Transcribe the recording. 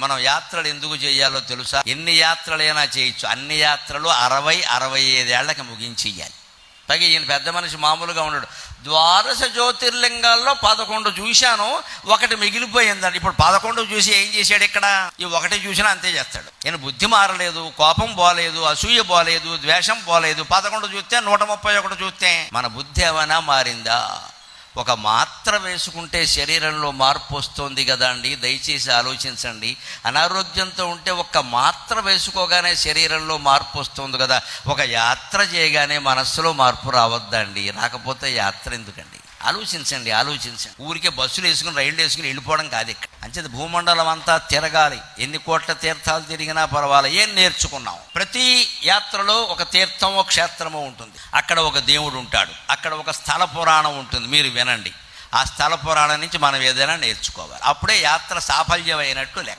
మనం యాత్రలు ఎందుకు చేయాలో తెలుసా? ఎన్ని యాత్రలైనా చేయొచ్చు, అన్ని యాత్రలు 60-65 ఏళ్లకి ముగించేయాలి. పైగా ఈయన పెద్ద మనిషి మామూలుగా ఉన్నాడు. ద్వాదశ జ్యోతిర్లింగాల్లో 11 చూశాను, ఒకటి మిగిలిపోయిందండి. ఇప్పుడు 11 చూసి ఏం చేశాడు? ఇక్కడ ఈ ఒకటి చూసినా అంతే చేస్తాడు. ఈయన బుద్ధి మారలేదు, కోపం పోలేదు, అసూయ పోలేదు, ద్వేషం పోలేదు. 11 చూస్తే 131 చూస్తే మన బుద్ధి ఏమైనా మారిందా? ఒక మాత్ర వేసుకుంటే శరీరంలో మార్పు వస్తుంది కదా అండి, దయచేసి ఆలోచించండి. అనారోగ్యంతో ఉంటే ఒక్క మాత్ర వేసుకోగానే శరీరంలో మార్పు వస్తుంది కదా. ఒక యాత్ర చేయగానే మనస్సులో మార్పు రావద్దండి? రాకపోతే యాత్ర ఎందుకండి? ఆలోచించండి. ఊరికే బస్సులు వేసుకుని రైళ్ళు వేసుకుని వెళ్ళిపోవడం కాదు ఇక్కడ. అంచేది భూమండలం అంతా తిరగాలి. ఎన్ని కోట్ల తీర్థాలు తిరిగినా పర్వాలేదు. ఏం నేర్చుకున్నాం? ప్రతి యాత్రలో ఒక తీర్థమో క్షేత్రమో ఉంటుంది. అక్కడ ఒక దేవుడు ఉంటాడు, అక్కడ ఒక స్థల పురాణం ఉంటుంది. మీరు వినండి. ఆ స్థల పురాణం నుంచి మనం ఏదైనా నేర్చుకోవాలి. అప్పుడే యాత్ర సాఫల్యమైనట్టు లెక్క.